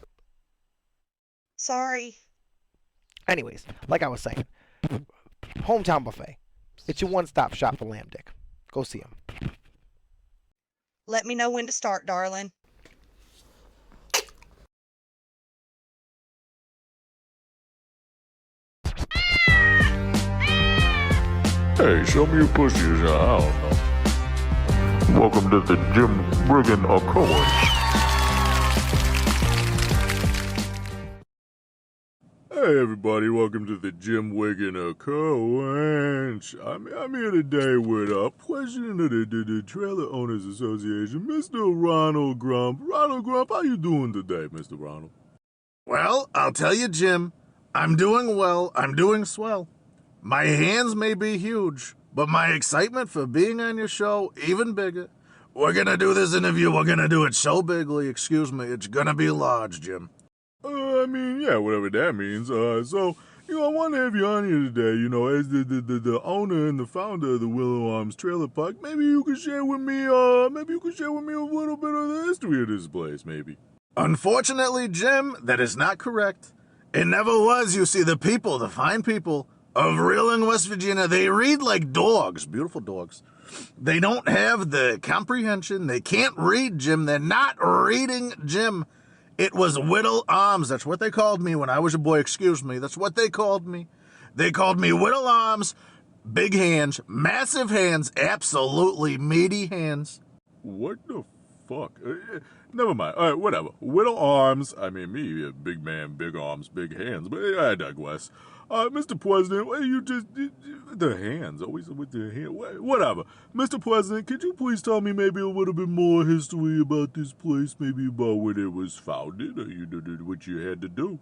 Sorry. Anyways, like I was saying, hometown buffet. It's your one-stop shop for lamb dick. Go see them. Let me know when to start, darling. Hey, show me your pussies. I don't know. Welcome to the Jim Brigham Accords. Hey everybody, welcome to the Jim Wigan Accords. I'm here today with President of the Trailer Owners Association, Mr. Ronald Grump. Ronald Grump, how you doing today, Mr. Ronald? Well, I'll tell you, Jim, I'm doing well, I'm doing swell. My hands may be huge, but my excitement for being on your show even bigger. We're gonna do this interview, we're gonna do it so bigly, excuse me, it's gonna be large, Jim. I mean, yeah, whatever that means. So, I want to have you on here today, as the owner and the founder of the Willow Arms Trailer Park. Maybe you could share with me, a little bit of the history of this place, maybe. Unfortunately, Jim, that is not correct. It never was. You see, the fine people of Reeling, West Virginia, they read like dogs, beautiful dogs. They don't have the comprehension. They can't read, Jim. They're not reading, Jim. It was Whittle Arms. That's what they called me when I was a boy. Excuse me. That's what they called me. They called me Whittle Arms. Big hands, massive hands, absolutely meaty hands. What the fuck? Never mind. All right, whatever. Whittle Arms. I mean, me, a big man, big arms, big hands. But I digress. Mr. President, why you just the hands? Always with the hand. Whatever. Mr. President, could you please tell me maybe a little bit more history about this place? Maybe about when it was founded, or you did what you had to do.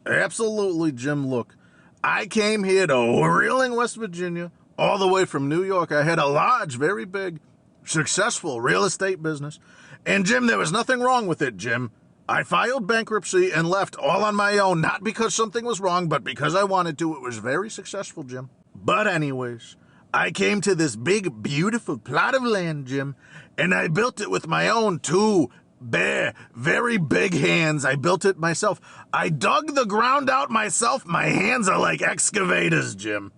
Absolutely, Jim. Look, I came here to Reeling, West Virginia, all the way from New York. I had a large, very big, successful real estate business. And, Jim, there was nothing wrong with it, Jim. I filed bankruptcy and left all on my own, not because something was wrong, but because I wanted to. It was very successful, Jim. But anyways, I came to this big, beautiful plot of land, Jim, and I built it with my own two bare, very big hands. I built it myself. I dug the ground out myself. My hands are like excavators, Jim.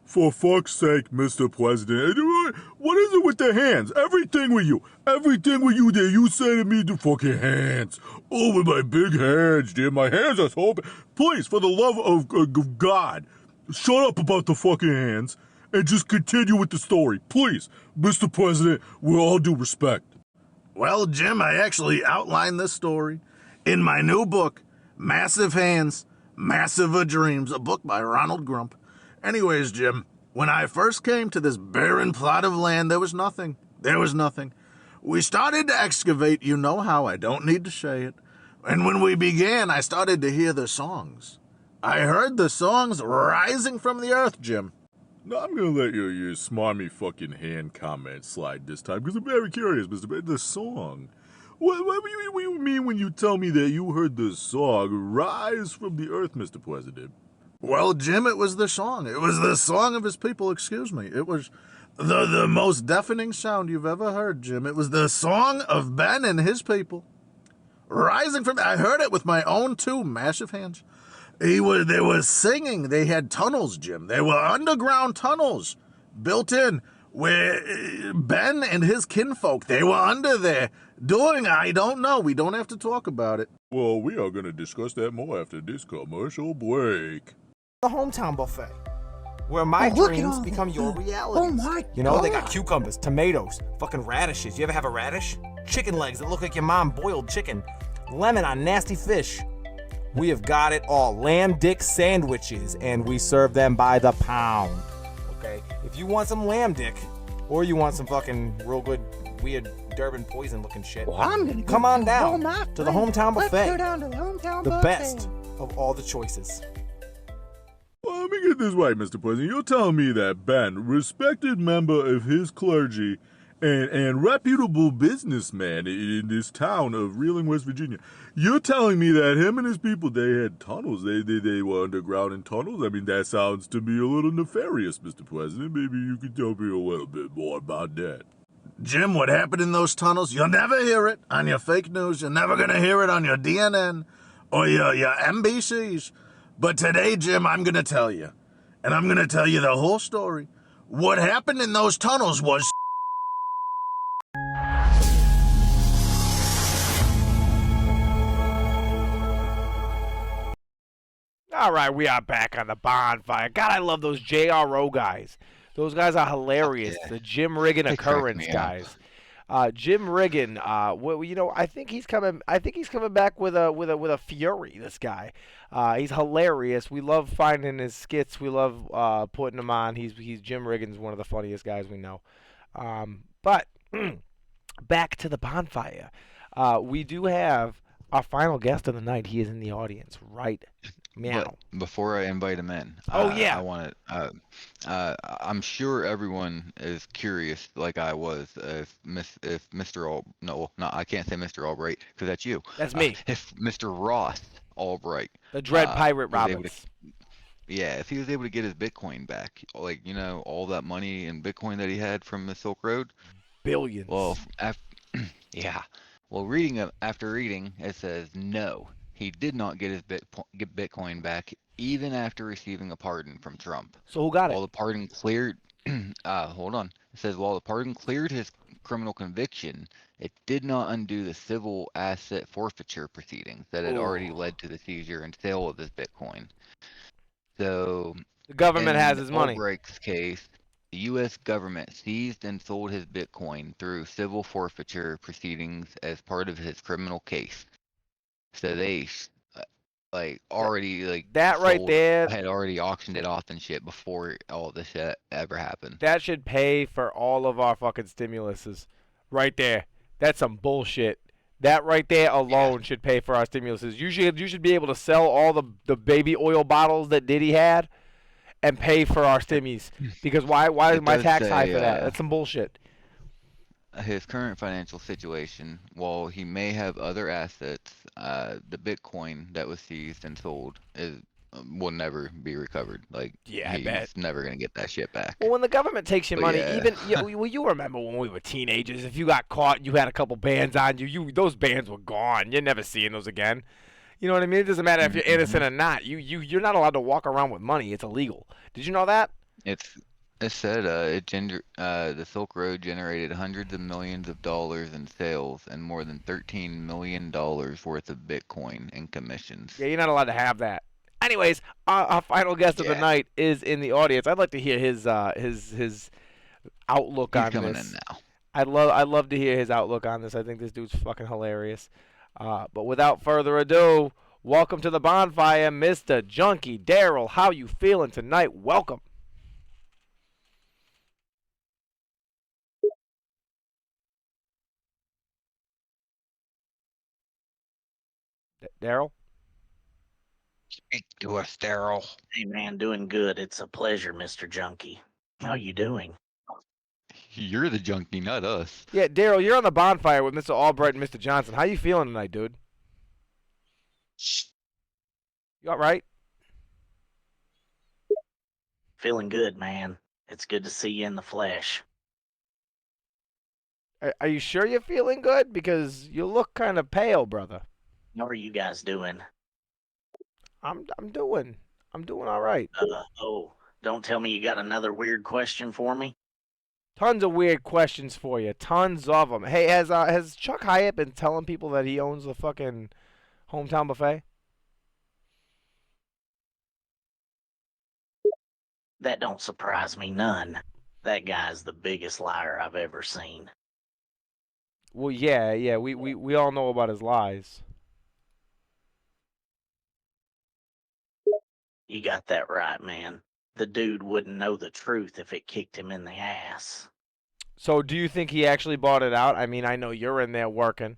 For fuck's sake, Mr. President, what is it with the hands? Everything with you there, you say to me, the fucking hands. Oh, with my big hands, dear, my hands are so big. Please, for the love of God, shut up about the fucking hands and just continue with the story. Please, Mr. President, with all due respect. Well, Jim, I actually outlined this story in my new book, Massive Hands, Massive Dreams, a book by Ronald Grump. Anyways, Jim, when I first came to this barren plot of land, there was nothing. There was nothing. We started to excavate, you know how, I don't need to say it. And when we began, I started to hear the songs. I heard the songs rising from the earth, Jim. No, I'm gonna let your smarmy fucking hand comment slide this time, because I'm very curious, Mr. President. The song. What do you mean when you tell me that you heard the song rise from the earth, Mr. President? Well, Jim, it was the song. It was the song of his people, excuse me. It was the most deafening sound you've ever heard, Jim. It was the song of Ben and his people. Rising from... I heard it with my own two massive hands. They were singing. They had tunnels, Jim. They were underground tunnels built in where Ben and his kinfolk, they were under there doing, I don't know. We don't have to talk about it. Well, we are going to discuss that more after this commercial break. The hometown buffet, where my dreams become your reality. Oh my You know, they got cucumbers, tomatoes, fucking radishes. You ever have a radish? Chicken legs that look like your mom boiled chicken. Lemon on nasty fish. We have got it all. Lamb dick sandwiches, and we serve them by the pound. Okay? If you want some lamb dick, or you want some fucking real good, weird Durban poison looking shit, Well, I'm gonna come go on with down all my to the friends. hometown Let's buffet. go down to the hometown The buffet. best of all the choices. Well, let me get this right, Mr. President. You're telling me that Ben, respected member of his clergy and reputable businessman in this town of Reeling, West Virginia, you're telling me that him and his people, they had tunnels. They were underground in tunnels? I mean, that sounds to me a little nefarious, Mr. President. Maybe you could tell me a little bit more about that. Jim, what happened in those tunnels, you'll never hear it on your fake news. You're never going to hear it on your DNN or your NBCs. But today, Jim, I'm going to tell you. And I'm going to tell you the whole story. What happened in those tunnels was... All right, we are back on the bonfire. God, I love those JRO guys. Those guys are hilarious. yeah. The Jim Riggin They crack occurrence me up. guys. Jim Riggin, I think he's coming. I think he's coming back with a fury. This guy, he's hilarious. We love finding his skits. We love putting him on. He's Jim Riggin's one of the funniest guys we know. But back to the bonfire. We do have our final guest of the night. He is in the audience right now. But before I invite him in, Oh, yeah. I want to. I'm sure everyone is curious, like I was, if Mr. I can't say Mr. Albright because that's you. That's me. If Mr. Ross Albright, The Dread Pirate was able Roberts. yeah, if he was able to get his Bitcoin back, like all that money in Bitcoin that he had from the Silk Road. Billions. Well, yeah. Well, after reading, it says no, he did not get his Bitcoin back, even after receiving a pardon from Trump. So who got it? While the pardon cleared, hold on. It says while the pardon cleared his criminal conviction, it did not undo the civil asset forfeiture proceedings that had already Ooh. led to the seizure and sale of his Bitcoin. So, The government in has his money. Albright's case, the U.S. government seized and sold his Bitcoin through civil forfeiture proceedings as part of his criminal case. So they already That right sold- there. had already auctioned it off and shit before all this shit ever happened. That should pay for all of our fucking stimuluses. Right there. That's some bullshit. That right there alone should pay for our stimuluses. You should be able to sell all the baby oil bottles that Diddy had and pay for our stimmies. Because why is It my does tax high say, for that? That's some bullshit. His current financial situation, while he may have other assets, the Bitcoin that was seized and sold will never be recovered. Yeah, I he's bet. never gonna get that shit back. Well, when the government takes your But money, yeah. you remember when we were teenagers, if you got caught and you had a couple bands on you, those bands were gone. You're never seeing those again. You know what I mean? It doesn't matter if you're innocent or not. You're not allowed to walk around with money. It's illegal. Did you know that? It said the Silk Road generated hundreds of millions of dollars in sales and more than $13 million worth of Bitcoin in commissions. Yeah, you're not allowed to have that. Anyways, our final guest of the Yeah. night is in the audience. I'd like to hear his outlook He's on coming this. in now. I'd love to hear his outlook on this. I think this dude's fucking hilarious. But without further ado, welcome to the bonfire, Mr. Junkie Daryl. How you feeling tonight? Welcome. Daryl? Speak to us, Daryl. Hey man, doing good. It's a pleasure, Mr. Junkie. How you doing? You're the junkie, not us. Yeah, Daryl, you're on the bonfire with Mr. Albright and Mr. Johnson. How you feeling tonight, dude? You all right? Feeling good, man. It's good to see you in the flesh. Are you sure you're feeling good? Because you look kind of pale, brother. How are you guys doing? I'm doing all right. Don't tell me you got another weird question for me. Tons of weird questions for you. Tons of them. Hey, has Chuck Hyatt been telling people that he owns the fucking Hometown Buffet? That don't surprise me none. That guy's the biggest liar I've ever seen. Well, yeah. We all know about his lies. You got that right, man. The dude wouldn't know the truth if it kicked him in the ass. So, do you think he actually bought it out? I mean, I know you're in there working.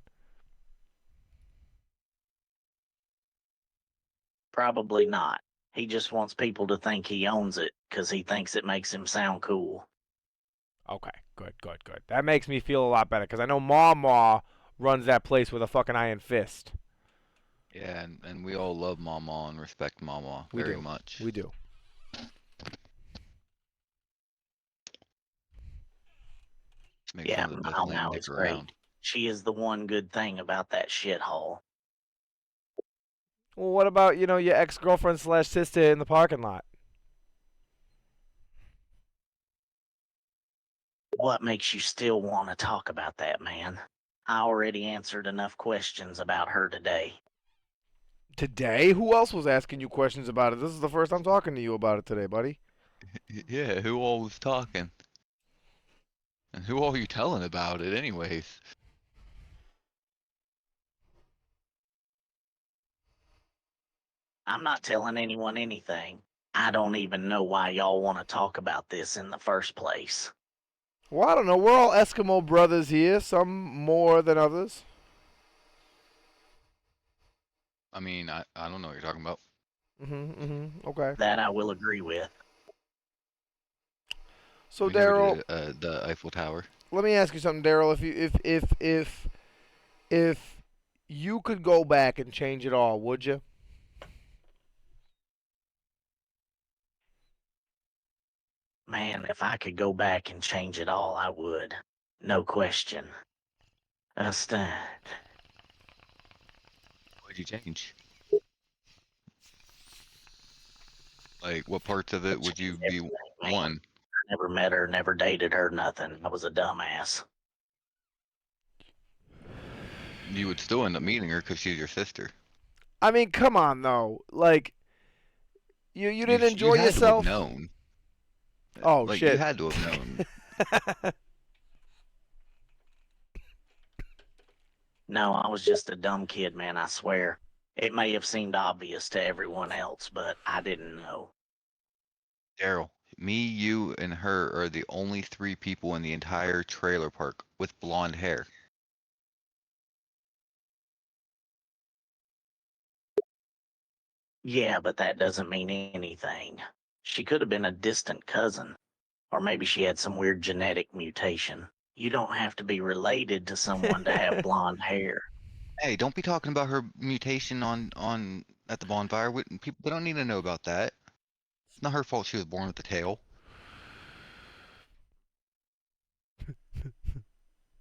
Probably not. He just wants people to think he owns it because he thinks it makes him sound cool. Okay, good. That makes me feel a lot better because I know Mama runs that place with a fucking iron fist. Yeah, and we all love Mama and respect Mama We very do. much. We do. Makes Yeah, one of the best Mau Mau lame is dick great. around. She is the one good thing about that shithole. Well, what about, your ex-girlfriend / sister in the parking lot? What makes you still want to talk about that, man? I already answered enough questions about her today. Today? Who else was asking you questions about it? This is the first I'm talking to you about it today, buddy. Yeah, who all was talking? And who all you telling about it anyways? I'm not telling anyone anything. I don't even know why y'all want to talk about this in the first place. Well, I don't know. We're all Eskimo brothers here, some more than others. I mean, I don't know what you're talking about. Okay. That I will agree with. So, We never Daryl, did the Eiffel Tower. let me ask you something, Daryl. If you could go back and change it all, would you? Man, if I could go back and change it all, I would. No question. What'd you change? Like, what parts of it would you be Everything, man. one? I never met her, never dated her, nothing. I was a dumbass. You would still end up meeting her because she's your sister. I mean, come on, though. Like, you didn't enjoy you had yourself? To have known. Oh, like, shit. You had to have known. No, I was just a dumb kid, man, I swear. It may have seemed obvious to everyone else, but I didn't know. Daryl, me, you, and her are the only 3 people in the entire trailer park with blonde hair. Yeah, but that doesn't mean anything. She could have been a distant cousin, or maybe she had some weird genetic mutation. You don't have to be related to someone to have blonde hair. Hey, don't be talking about her mutation on at the bonfire. People, they don't need to know about that. It's not her fault she was born with a tail.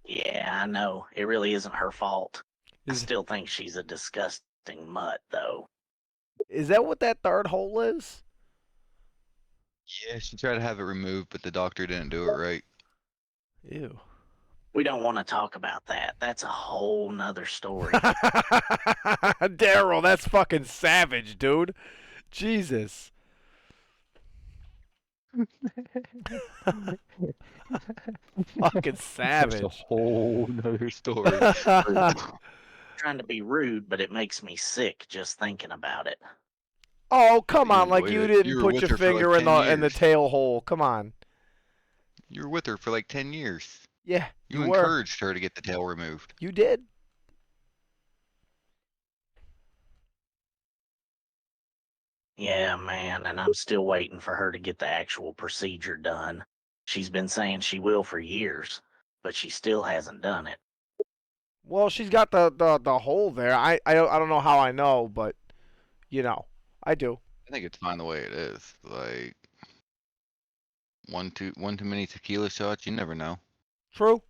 Yeah, I know. It really isn't her fault. I Is still think she's a disgusting mutt, though. is that what that third hole is? Yeah, she tried to have it removed, but the doctor didn't do it right. Ew. We don't want to talk about that. That's a whole nother story. Daryl, that's fucking savage, dude. Jesus. Fucking savage. That's a whole nother story. Trying to be rude, but it makes me sick just thinking about it. Oh, come on, You like were you with- didn't you were put with your her for, like, finger in 10 the years. tail hole. Come on. You were with her for like 10 years. Yeah, You were. encouraged her to get the tail removed. You did. Yeah, man, and I'm still waiting for her to get the actual procedure done. She's been saying she will for years, but she still hasn't done it. Well, she's got the hole there. I don't know how I know, but I do. I think it's fine the way it is. Like one too many tequila shots, you never know. True.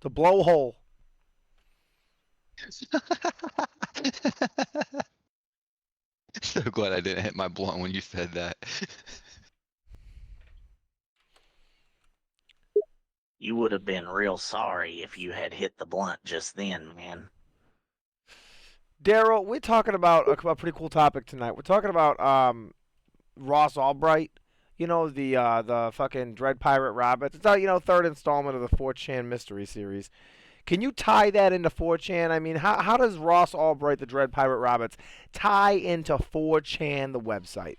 The blowhole. So glad I didn't hit my blunt when you said that. You would have been real sorry if you had hit the blunt just then, man. Daryl, we're talking about a pretty cool topic tonight. We're talking about Ross Albright. The fucking Dread Pirate Roberts. It's our third installment of the 4chan mystery series. Can you tie that into 4chan? I mean, how does Ross Albright, the Dread Pirate Roberts, tie into 4chan, the website?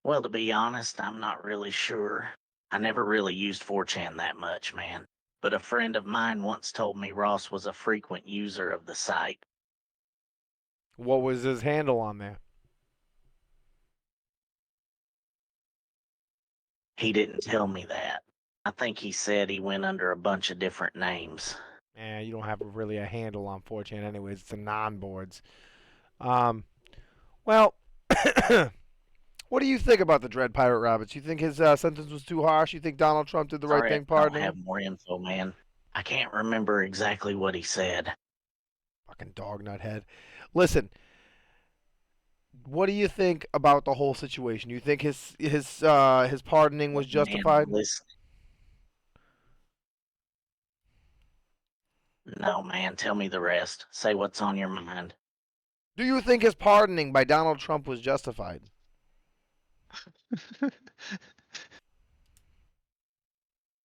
Well, to be honest, I'm not really sure. I never really used 4chan that much, man. but a friend of mine once told me Ross was a frequent user of the site. What was his handle on there? He didn't tell me that. I think he said he went under a bunch of different names. You don't have really a handle on 4chan anyways. It's the non-boards. Well, what do you think about the Dread Pirate Rabbits? You think his sentence was too harsh? You think Donald Trump did the right Sorry, thing I don't pardoning have him? more info, man. I can't remember exactly what he said. Fucking dog nut head. Listen, what do you think about the whole situation? You think his pardoning was Man, justified? listen. No, man, tell me the rest. Say what's on your mind. Do you think his pardoning by Donald Trump was justified?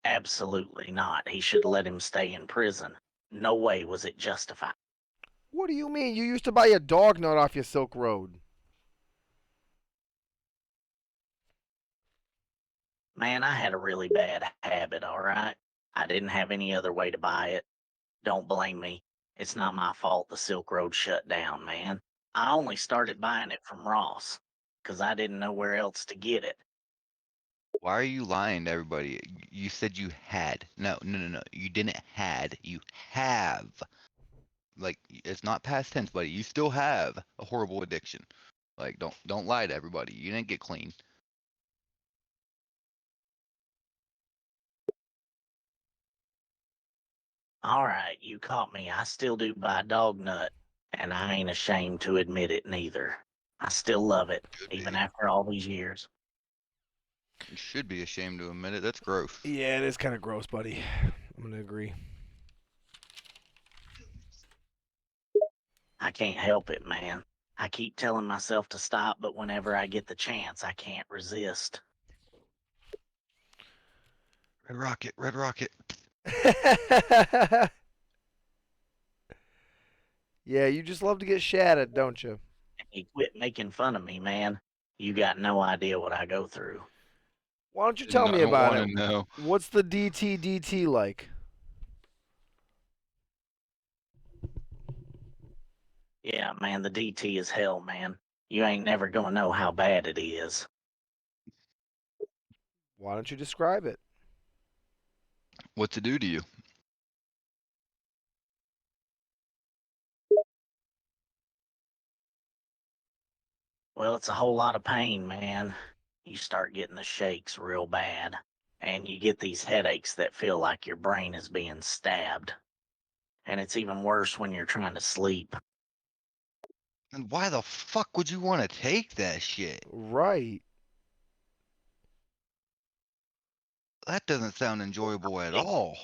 Absolutely not. He should let him stay in prison. No way was it justified. What do you mean? You used to buy a dog nut off your Silk Road. Man, I had a really bad habit, all right? I didn't have any other way to buy it. Don't blame me. It's not my fault the Silk Road shut down, man. I only started buying it from Ross because I didn't know where else to get it. Why are you lying to everybody? You said you had. No. You didn't had. You have. Like, it's not past tense, buddy. You still have a horrible addiction. Like, don't lie to everybody. You didn't get clean. All right, you caught me. I still do buy dog nut, and I ain't ashamed to admit it neither. I still love it, Should even be. after all these years. You should be ashamed to admit it. That's gross. Yeah, it is kind of gross, buddy. I'm gonna agree. I can't help it, man. I keep telling myself to stop, but whenever I get the chance, I can't resist. Red Rocket, Red Rocket. Yeah, you just love to get shattered, don't you? Hey, quit making fun of me, man. You got no idea what I go through. Why don't you tell me I don't about wanna it? know. What's the DT like? Yeah, man, the DT is hell, man. You ain't never gonna know how bad it is. Why don't you describe it? What's it do to you? Well, it's a whole lot of pain, man. You start getting the shakes real bad, and you get these headaches that feel like your brain is being stabbed. And it's even worse when you're trying to sleep. And why the fuck would you want to take that shit? Right. That doesn't sound enjoyable at all.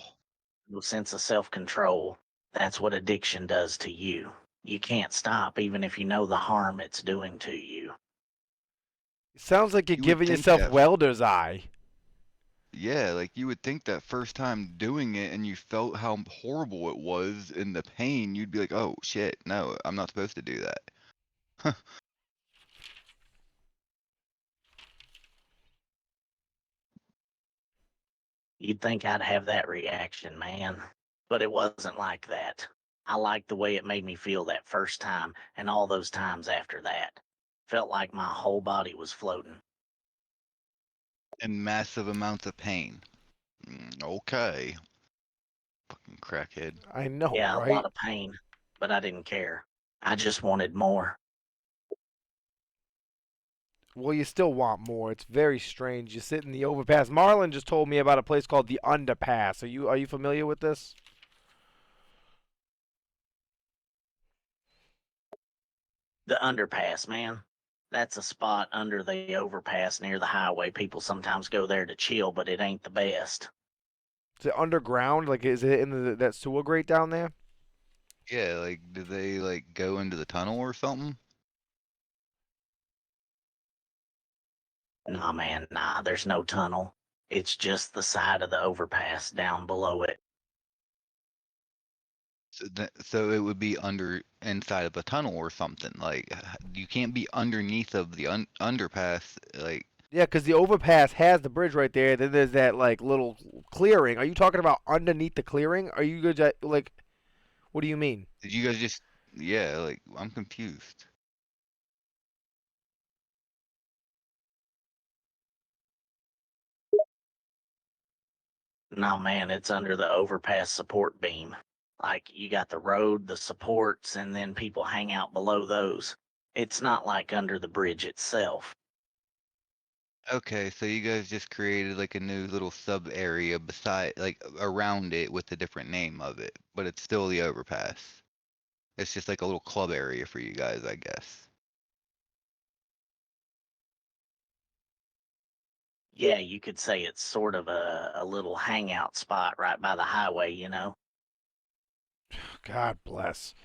No sense of self-control. That's what addiction does to you. You can't stop even if you know the harm it's doing to you. It sounds like you're You would giving think yourself that. welder's eye. Yeah, like you would think that first time doing it and you felt how horrible it was and the pain, you'd be like, oh shit, no, I'm not supposed to do that. You'd think I'd have that reaction, man. But it wasn't like that. I liked the way it made me feel that first time and all those times after that. Felt like my whole body was floating. And massive amounts of pain. Okay. Fucking crackhead. I know, Yeah, a right? lot of pain, but I didn't care. I just wanted more. Well, you still want more. It's very strange. You sit in the overpass. Marlon just told me about a place called the Underpass. Are you familiar with this? The underpass, man. That's a spot under the overpass near the highway. People sometimes go there to chill, but it ain't the best. Is it underground? Like, is it in that sewer grate down there? Yeah, like, do they like go into the tunnel or something? Nah, man, nah, there's no tunnel. It's just the side of the overpass down below it. So it would be inside of a tunnel or something. Like you can't be underneath of the underpass. Like Yeah, because the overpass has the bridge right there. Then there's that like little clearing. Are you talking about underneath the clearing? Are you good? Like, what do you mean? Did you guys just? Yeah, like I'm confused. No, man, it's under the overpass support beam. Like you got the road, the supports, and then people hang out below those. It's not like under the bridge itself. Okay, so you guys just created like a new little sub area beside, like around it with a different name of it, but it's still the overpass. It's just like a little club area for you guys, I guess. Yeah, you could say it's sort of a little hangout spot right by the highway, you know? God bless.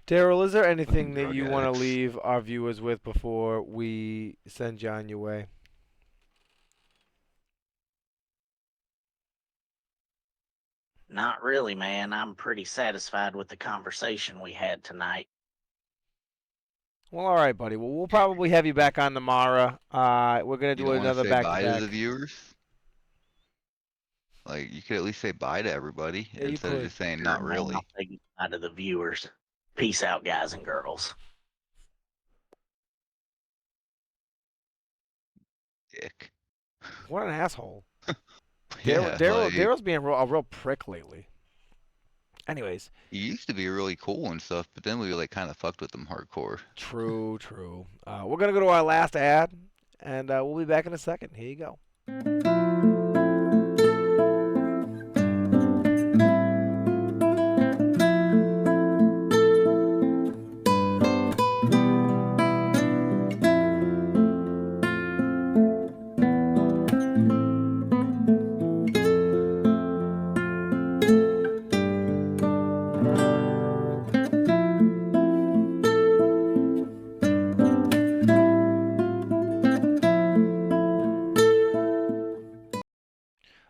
Daryl, is there anything that Drug you want to addicts. leave our viewers with before we send you on your way? Not really, man. I'm pretty satisfied with the conversation we had tonight. Well, all right, buddy. Well, we'll probably have you back on tomorrow. We're gonna You do don't want to another say back to bye to the back. viewers? Like, you could at least say bye to everybody Yeah, you instead of could. just saying Sure, not man, really. I'll say goodbye to the viewers. Peace out, guys and girls. Dick. What an asshole. Yeah, Daryl's being a real prick lately. Anyways, he used to be really cool and stuff, but then we like kind of fucked with him hardcore. true. We're gonna go to our last ad, and we'll be back in a second. Here you go.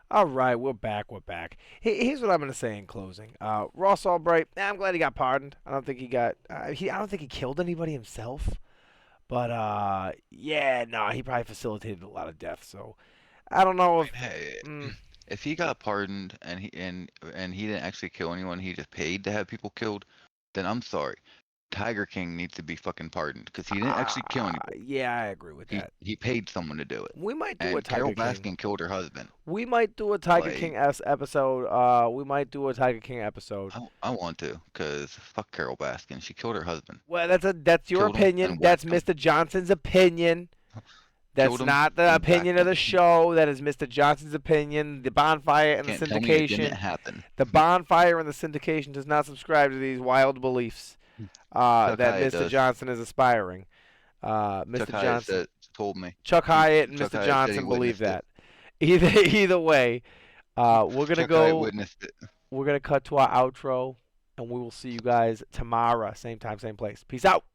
All right, we're back. Here's what I'm gonna say in closing. Ross Albright, I'm glad he got pardoned. I don't think he got. I don't think he killed anybody himself. But yeah, no, he probably facilitated a lot of deaths. So I don't know if. Hey, Mm, if he got pardoned and he didn't actually kill anyone, he just paid to have people killed, then I'm sorry. Tiger King needs to be fucking pardoned because he didn't actually kill anybody. yeah, I agree with that. He paid someone to do it. We might do a And Carol Tiger King. Baskin killed her husband. We might do a Tiger Like, King episode. We might do a Tiger King episode. I want to, cause fuck Carol Baskin. She killed her husband. Well, that's your Killed him opinion. and That's whacked him. Mr. Johnson's opinion. That's Killed him not the and opinion whacked of the him. show. That is Mr. Johnson's opinion. The bonfire and the Can't tell me it syndication. didn't happen. The bonfire and the syndication does not subscribe to these wild beliefs Chuck that Hyatt Mr. does. Johnson is aspiring. Mr. Chuck Hyatt Johnson, told me. Chuck Hyatt and Chuck Mr. Hyatt said he Johnson believe witnessed that. Either way, we're gonna Chuck Hyatt go. witnessed it. We're gonna cut to our outro, and we will see you guys tomorrow, same time, same place. Peace out.